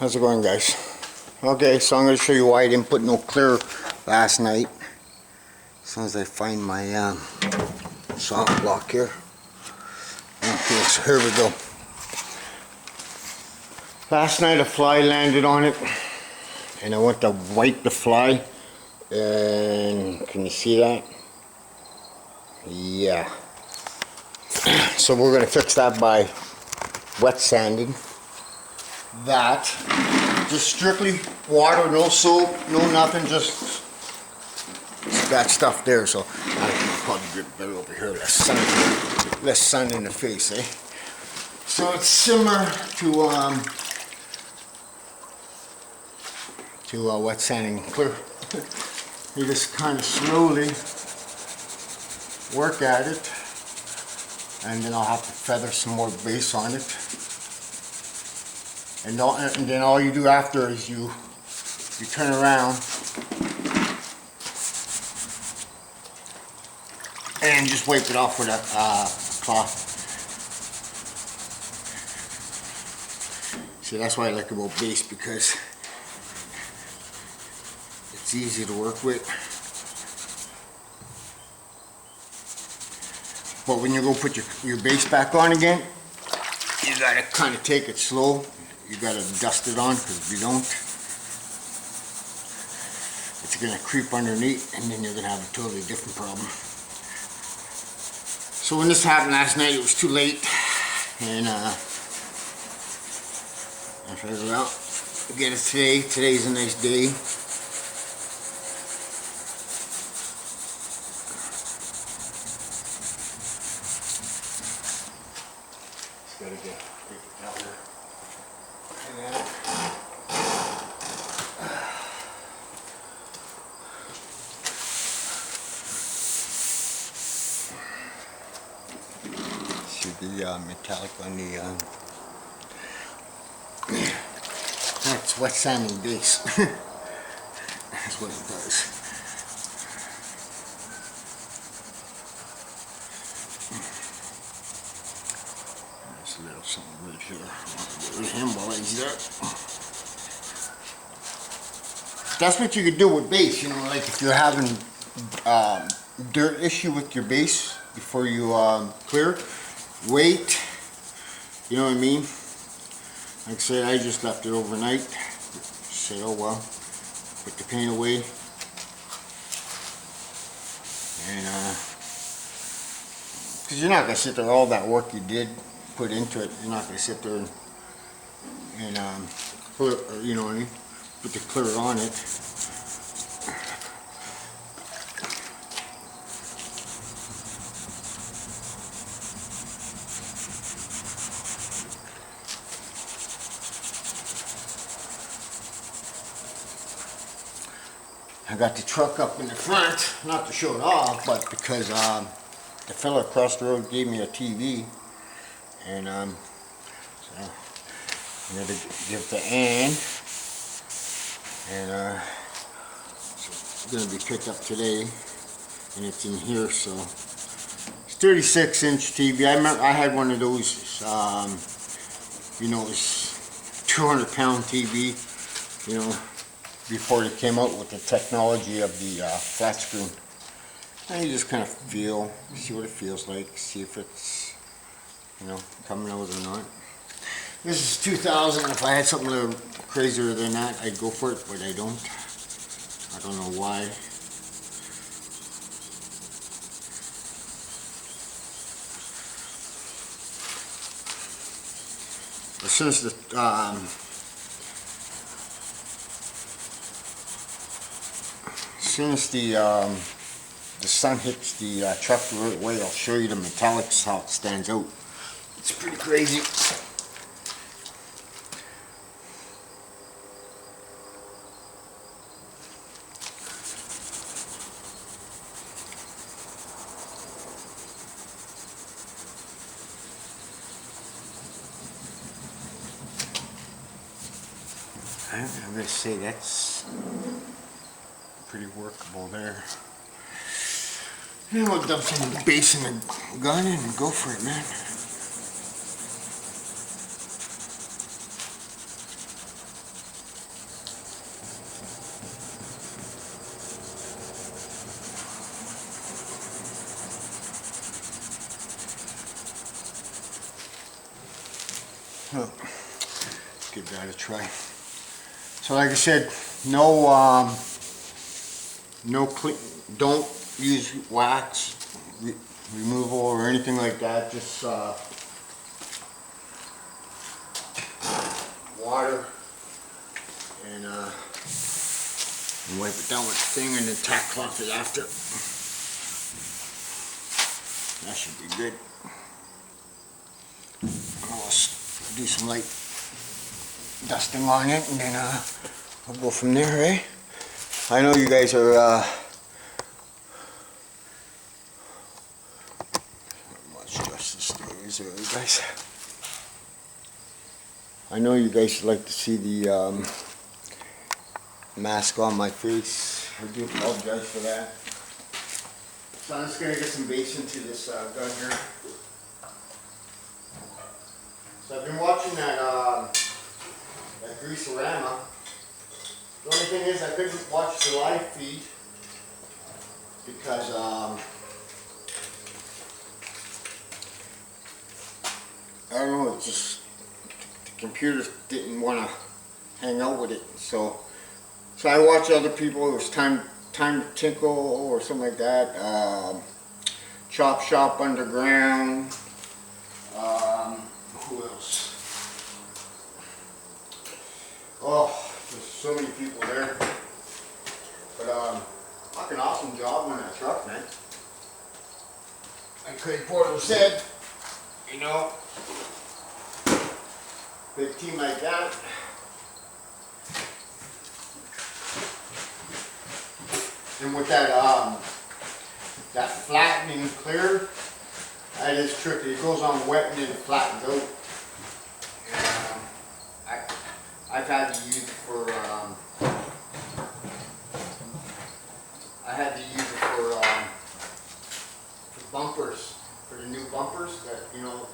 How's it going, guys? Okay, so I'm going to show you why I didn't put no clear last night. As soon as I find my soft block here. Okay, so here we go. Last night a fly landed on it, and I went to wipe the fly, and can you see that? Yeah. So we're going to fix that by wet sanding. That, just strictly water, no soap, no nothing, just that stuff there. So I can probably get better over here, less sun in the face, eh? So it's similar to wet sanding clear. You just kind of slowly work at it, and then I'll have to feather some more base on it. And then all you do after is you turn around and just wipe it off with a cloth. See, that's why I like about base, because it's easy to work with. But when you go put your base back on again, you gotta kind of take it slow. You gotta dust it on, because if you don't, it's gonna creep underneath, and then you're gonna have a totally different problem. So when this happened last night, it was too late, and I figured, well, I'll get it today. Today's a nice day. Just gotta get it out here. See the metallic on the that's wet sanding base. That's what it does. There's a little something right here. I'll get rid of him while he's there. That's what you could do with base, you know, like if you're having dirt issue with your base before you clear, wait, you know what I mean? Like I said, I just left it overnight. Said, oh well, put the paint away, and because you're not gonna sit there, all that work you did put into it, you're not gonna sit there and clear, you know what I mean? Put the clear on it. I got the truck up in the front, not to show it off, but because the fella across the road gave me a TV, and so I'm gonna give it to Ann, and so it's gonna be picked up today, and it's in here. So it's 36-inch TV. I remember I had one of those, you know, it was 200-pound TV, you know, before they came out with the technology of the flat screen. And you just kind of feel, see what it feels like, see if it's, you know, coming out or not. This is 2000. If I had something a little crazier than that, I'd go for it, but I don't. I don't know why. But since the sun hits the truck the right way, I'll show you the metallics, how it stands out. It's pretty crazy. I'm going to say that's pretty workable there. And we'll dump some base in the gun and go for it, man. Oh, give that a try. So like I said, no, no clean, don't use wax removal or anything like that. Just water and wipe it down with the thing and then tack cloth it after. That should be good. I'll do some light dusting on it and then I'll go from there, eh? I know you guys are not much justice there, is there, guys? I know you guys like to see the mask on my face. I do apologize for that. So I'm just going to get some base into this gun here. So I've been watching that Greaserama. The only thing is I couldn't watch the live feed because I don't know, it just the computer didn't want to hang out with it. So I watch other people. It was Time to Tinkle or something like that. Chop Shop Underground. Who else? Oh, there's so many people there. But fucking awesome job on that truck, man. Like Craig Porter said, you know, big team like that. And with that that flattening clear, that is tricky. It goes on wet and then flattens out. And, I've had to use it for bumpers, for the new bumpers that, you know,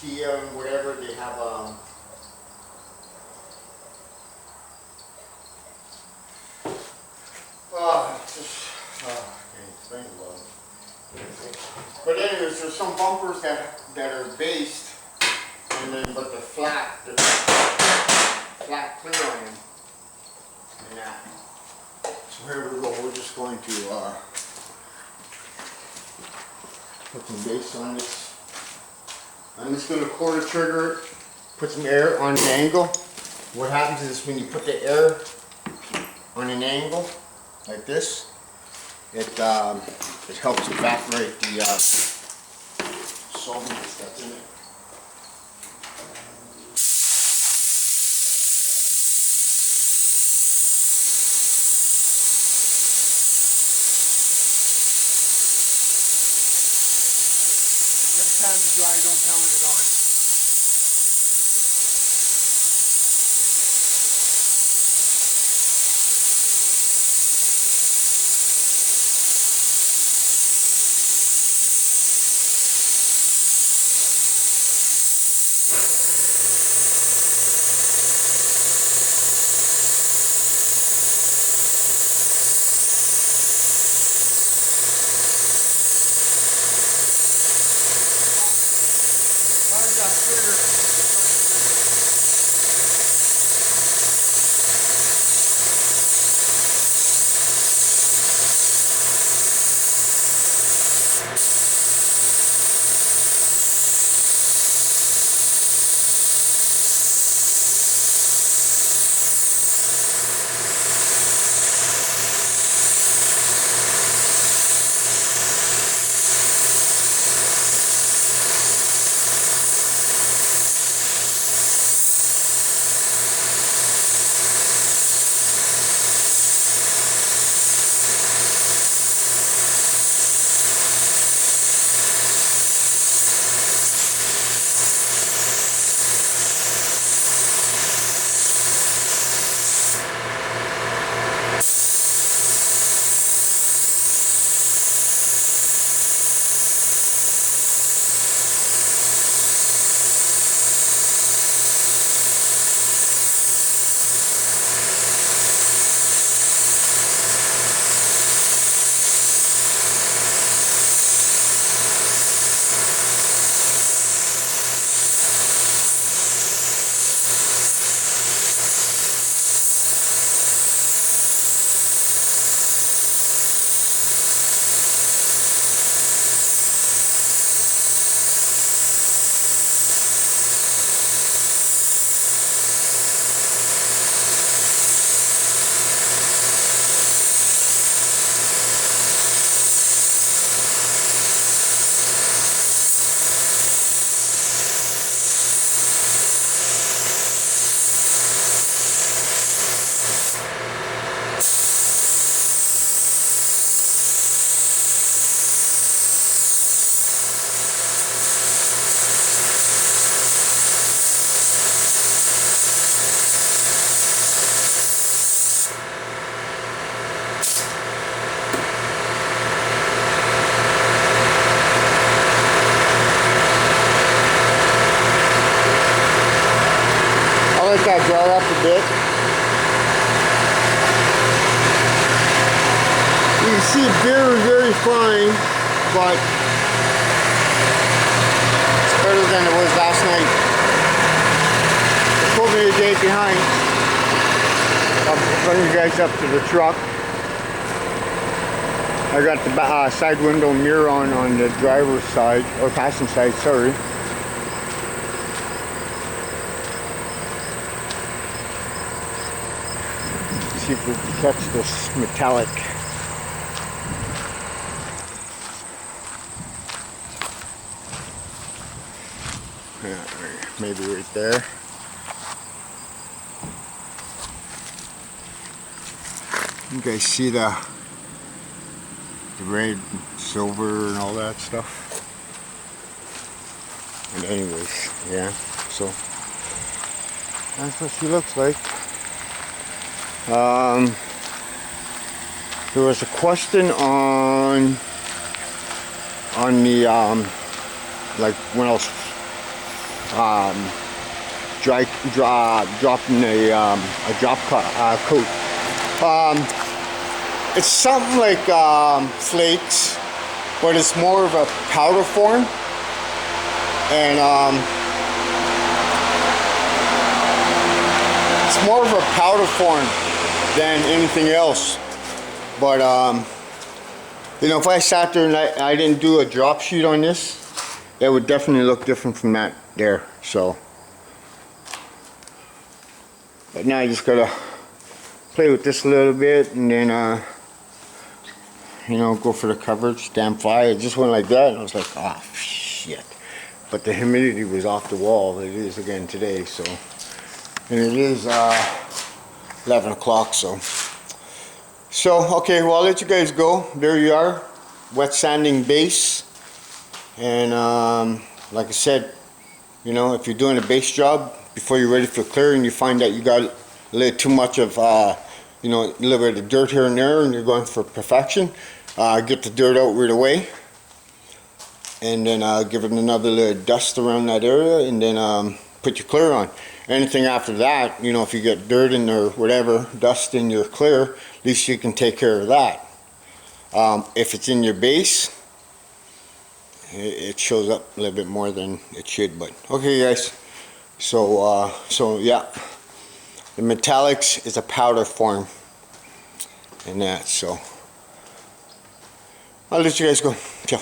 Kia and whatever, they have I can't explain it well. But anyways, there's some bumpers that are based, and then but they're flat clear on them, and that. So here we go. We're just going to put some base on this. I'm just going to quarter trigger it, put some air on the angle. What happens is when you put the air on an angle like this, it helps evaporate the solvent that's in it. Every time it's dry, don't pound it on. let that dry up a bit. You can see very, very fine, but it's better than it was last night. It pulled me a day behind. I'll bring you guys up to the truck. I got the side window mirror on the driver's side, or passenger side, sorry. See if we can catch this metallic. Yeah, maybe right there. You guys see the red, silver, and all that stuff. And anyways, yeah, so that's what she looks like. There was a question on the like when I was dropping a drop coat. It's something like flakes, but it's more of a powder form, and it's more of a powder form than anything else. But you know, if I sat there and I didn't do a drop sheet on this, it would definitely look different from that there. So, but now I just gotta play with this a little bit, and then you know, go for the coverage. Damn fly, it just went like that, and I was like, oh shit. But the humidity was off the wall. It is again today, so, and it is 11 o'clock, so okay, well, I'll let you guys go. There you are, wet sanding base. And like I said, you know, if you're doing a base job, before you're ready for clearing, you find that you got a little too much of you know, a little bit of dirt here and there, and you're going for perfection, get the dirt out right away, and then give it another little dust around that area, and then put your clear on. Anything after that, you know, if you get dirt in or whatever, dust in your clear, at least you can take care of that. If it's in your base, it shows up a little bit more than it should. But okay, guys, so yeah, the metallics is a powder form, and that, so I'll let you guys go. Ciao.